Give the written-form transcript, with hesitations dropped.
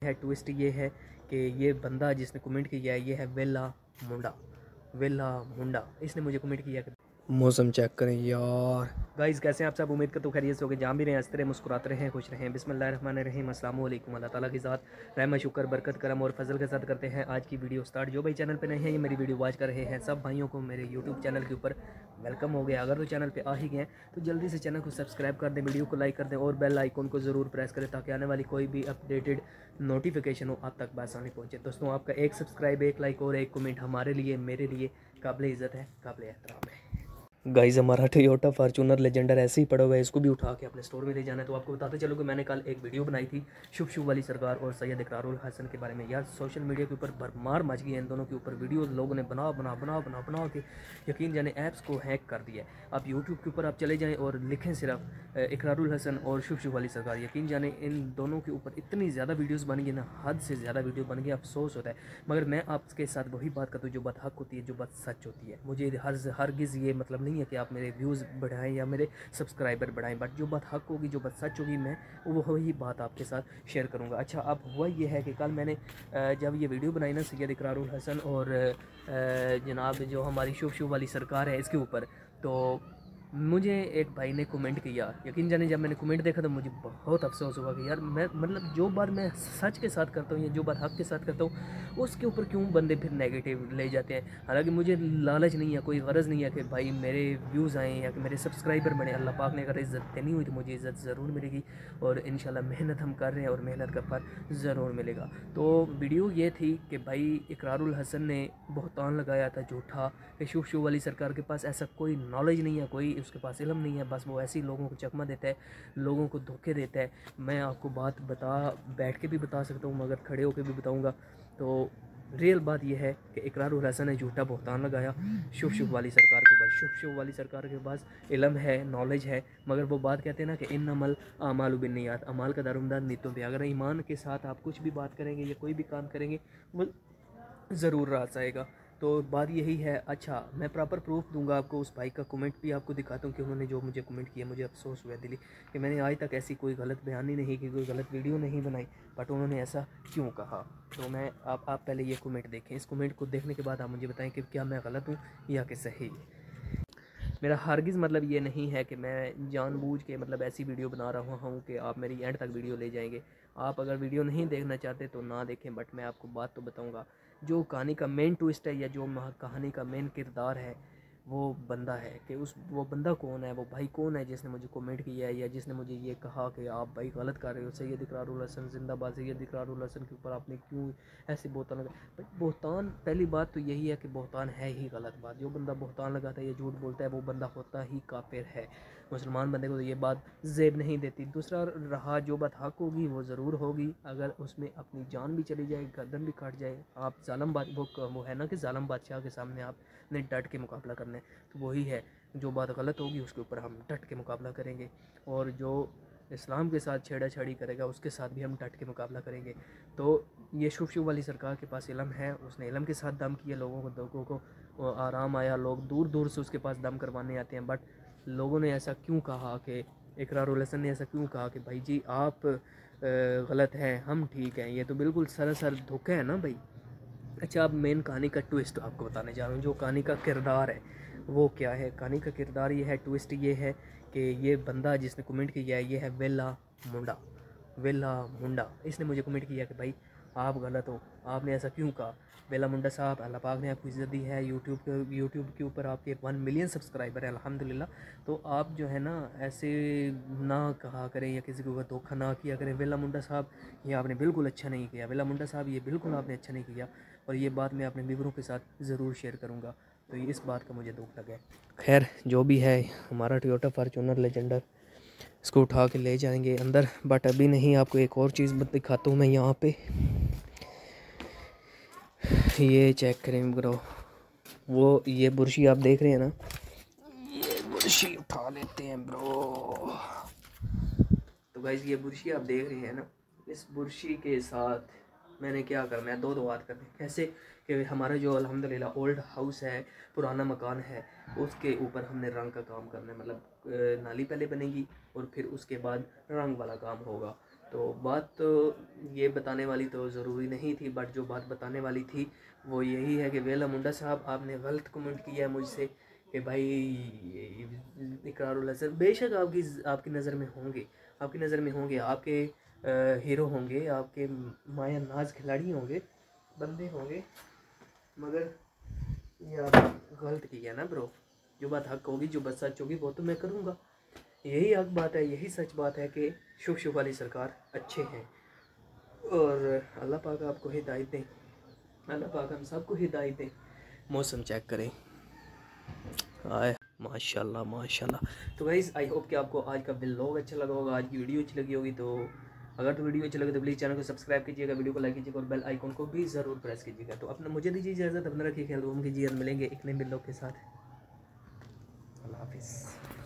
है ट्विस्ट ये है कि ये बंदा जिसने कमेंट किया है ये है वेला मुंडा। इसने मुझे कमेंट किया कि मौसम चेक करें यार। गाइस कैसे हैं आप सब? उम्मीद करता हूँ खैरियत से होंगे। जहाँ भी रहें हंसते रहें, मुस्कुराते रहें, खुश रहें। बिस्मिल्लाहिर्रहमानिर्रहीम। अस्सलाम वालेकुम। अल्लाह ताला की ज़ात रहमत शुक्र बरकत करम और फजल के साथ करते हैं आज की वीडियो स्टार्ट। जो भाई चैनल पे नहीं है ये मेरी वीडियो वॉच कर रहे हैं सब भाइयों को मेरे यूट्यूब चैनल के ऊपर वेलकम हो गया। अगर तो चैनल पे आ ही गए तो जल्दी से चैनल को सब्सक्राइब कर दें, वीडियो को लाइक कर दें और बेल आइकन को ज़रूर प्रेस करें ताकि आने वाली कोई भी अपडेटेड नोटिफिकेशन हो आप तक बआसानी पहुँचे। दोस्तों आपका एक सब्सक्राइब, एक लाइक और एक कमेंट हमारे लिए, मेरे लिए काबिल इज़्ज़त है, काबिल एहतराम है। गाइज़ हमारा टोयोटा फॉर्च्यूनर लेजेंडर ऐसे ही पड़ा हुआ है, इसको भी उठा के अपने स्टोर में ले जाना है। तो आपको बताते चलो कि मैंने कल एक वीडियो बनाई थी शुभ वाली सरकार और सैयद इकरारुल हसन के बारे में। यार सोशल मीडिया के ऊपर भरमार मच गई है इन दोनों के ऊपर वीडियो, लोगों ने बना के यकीन जाने ऐप्स को हैक कर दिया है। आप यूट्यूब के ऊपर आप चले जाएँ और लिखें सिर्फ इकरारुल हसन और शुभ वाली सरकार, यकीन जाने इन दोनों के ऊपर इतनी ज़्यादा वीडियोज़ बन गई ना, हद से ज़्यादा वीडियो बन गई, अफसोस होता है। मगर मैं आपके साथ वही बात करता हूँ जो बात हक होती है, जो बात सच होती है। मुझे हरगिज़ ये मतलब नहीं है कि आप मेरे व्यूज़ बढ़ाएं या मेरे सब्सक्राइबर बढ़ाएं, बट जो बात हक होगी, जो बात सच होगी, मैं वही बात आपके साथ शेयर करूँगा। अच्छा, अब हुआ ये है कि कल मैंने जब ये वीडियो बनाई ना सैयद इकरारुल हसन और जनाब जो हमारी शुभ वाली सरकार है इसके ऊपर, तो मुझे एक भाई ने कमेंट किया। यकीन जाने जब मैंने कमेंट देखा तो मुझे बहुत अफसोस हुआ कि यार मैं मतलब जो बात मैं सच के साथ करता हूँ या जो बात हक के साथ करता हूँ उसके ऊपर क्यों बंदे फिर नेगेटिव ले जाते हैं। हालांकि मुझे लालच नहीं है, कोई गरज नहीं है कि भाई मेरे व्यूज़ आएँ या कि मेरे सब्सक्राइबर बने। अल्लाह पाक ने अगर इज़्ज़त देनी हुई तो मुझे इज़्ज़त ज़रूर मिलेगी और इंशाल्लाह मेहनत हम कर रहे हैं और मेहनत का फल ज़रूर मिलेगा। तो वीडियो ये थी कि भाई इकरारुल हसन ने बहतान लगाया था झूठा कि शुभ वाली सरकार के पास ऐसा कोई नॉलेज नहीं है, कोई उसके पास इल्म नहीं है, बस वो ऐसे ही लोगों को चकमा देता है, लोगों को धोखे देता है। मैं आपको बात बैठ के भी बता सकता हूँ मगर खड़े होकर भी बताऊँगा। तो रियल बात यह है कि इकरारुल हसन ने झूठा बहतान लगाया शुभ वाली सरकार के ऊपर। शुभ वाली सरकार के पास इल्म है, नॉलेज है, मगर वो बात कहते हैं ना कि इन अमल आमाल बिन्नियात, अमाल का दारोमदार नीतों पे। अगर ईमान के साथ आप कुछ भी बात करेंगे या कोई भी काम करेंगे वो ज़रूर रास आएगा। तो बात यही है। अच्छा, मैं प्रॉपर प्रूफ दूंगा आपको, उस भाई का कमेंट भी आपको दिखाता हूँ कि उन्होंने जो मुझे कमेंट किया। मुझे अफसोस हुआ दिली कि मैंने आज तक ऐसी कोई गलत बयानी नहीं की, कोई गलत वीडियो नहीं बनाई, बट उन्होंने ऐसा क्यों कहा। तो मैं आप पहले ये कमेंट देखें, इस कमेंट को देखने के बाद आप मुझे बताएं कि क्या मैं गलत हूँ या कि सही। मेरा हरगिज़ मतलब ये नहीं है कि मैं जानबूझ के मतलब ऐसी वीडियो बना रहा हूँ कि आप मेरी एंड तक वीडियो ले जाएंगे। आप अगर वीडियो नहीं देखना चाहते तो ना देखें, बट मैं आपको बात तो बताऊँगा। जो कहानी का मेन ट्विस्ट है या जो कहानी का मेन किरदार है वो बंदा है कि वो बंदा कौन है, वो भाई कौन है जिसने मुझे कमेंट किया है या जिसने मुझे ये कहा कि आप भाई गलत कर रहे हो, सैयद इकरारुल हसन जिंदाबाद, सैयद इकरारुल हसन के ऊपर आपने क्यों ऐसे बोहतान लगा। भाई बोहतान, पहली बात तो यही है कि बोहतान है ही गलत बात। जो बंदा बोहतान लगाता है या झूठ बोलता है वो बंदा होता ही काफिर है। मुसलमान बंदे को तो ये बात जेब नहीं देती। दूसरा रहा, जो बात हक होगी वो ज़रूर होगी, अगर उसमें अपनी जान भी चली जाए, गर्दन भी काट जाए, आप जालम बात वो है ना कि जालम बादशाह के सामने आपने डट के मुकाबला करना है, तो वही है। जो बात गलत होगी उसके ऊपर हम डट के मुकाबला करेंगे और जो इस्लाम के साथ छेड़ा छाड़ी करेगा उसके साथ भी हम डट के मुकाबला करेंगे। तो ये शुभ वाली सरकार के पास इलम है, उसने इलम के साथ दम किया, लोगों को आराम आया, लोग दूर दूर से उसके पास दम करवाने आते हैं। बट लोगों ने ऐसा क्यों कहा कि इकरारुल हसन ने ऐसा क्यों कहा कि भाई जी आप गलत हैं, हम ठीक हैं, ये तो बिल्कुल सरासर धोखा है ना भाई। अच्छा, अब मेन कहानी का ट्विस्ट आपको बताने जा रहा हूँ। जो कहानी का किरदार है वो क्या है। कहानी का किरदार ये है, ट्विस्ट ये है कि ये बंदा जिसने कमेंट किया है ये है वेला मुंडा। इसने मुझे कमेंट किया कि भाई आप गलत हो, आपने ऐसा क्यों कहा। वेला मुंडा साहब, अल्लाह पाक ने आपको इज़्ज़त दी है, यूट्यूब के ऊपर आपके 1 मिलियन सब्सक्राइबर है अल्हम्दुलिल्लाह। तो आप जो है ना ऐसे ना कहा करें या किसी को धोखा ना किया करें। वेला मुंडा साहब, ये आपने बिल्कुल अच्छा नहीं किया। वेला मुंडा साहब, ये बिल्कुल आपने अच्छा नहीं किया और ये बात मैं अपने व्यूअरों के साथ ज़रूर शेयर करूँगा। तो इस बात का मुझे दुख लगा है। खैर जो भी है, हमारा टोयोटा फॉर्च्यूनर लेजेंडर, इसको उठा के ले जाएंगे अंदर, बट अभी नहीं। आपको एक और चीज़ दिखाता हूँ मैं यहाँ पे, ये चेक करें ब्रो। वो ये बुरशी आप देख रहे हैं ना, ये बुरशी उठा लेते हैं ब्रो। तो गाइस ये बुरशी आप देख रहे हैं ना, इस बुरशी के साथ मैंने क्या करना है, दो बात करनी। कैसे कि हमारा जो अल्हम्दुलिल्लाह ओल्ड हाउस है, पुराना मकान है, उसके ऊपर हमने रंग का काम करना है। मतलब नाली पहले बनेगी और फिर उसके बाद रंग वाला काम होगा। तो बात तो ये बताने वाली तो ज़रूरी नहीं थी, बट जो बात बताने वाली थी वो यही है कि वेला मुंडा साहब, आपने गलत कमेंट किया है मुझसे कि भाई इकरारुल हसन बेशक आपकी नज़र में होंगे, आपकी नज़र में होंगे, आपके हीरो होंगे, आपके माया नाज खिलाड़ी होंगे, बंदे होंगे, मगर ये आप गलत किया ना ब्रो। जो बात हक होगी, जो बात सच होगी वो तो मैं करूँगा। यही हक बात है, यही सच बात है कि शुभ शुभ वाली सरकार अच्छे हैं, और अल्लाह पाक आपको हिदायत दें, अल्लाह पाक हम सबको हिदायत दें। मौसम चेक करें, आए माशाल्लाह माशाल्लाह। तो गाइस आई होप कि आपको आज का व्लॉग अच्छा लगा होगा, आज की वीडियो अच्छी लगी होगी। तो अगर तो वीडियो अच्छी लगे तो प्लीज़ चैनल को सब्सक्राइब कीजिएगा, वीडियो को लाइक कीजिएगा और बेल आइकन को भी ज़रूर प्रेस कीजिएगा। तो अपना मुझे दीजिए इजाज़त, अपना रखिए ख्याल, कीजिए, मिलेंगे एक नए व्लॉग के साथ। अल्लाह हाफिज़।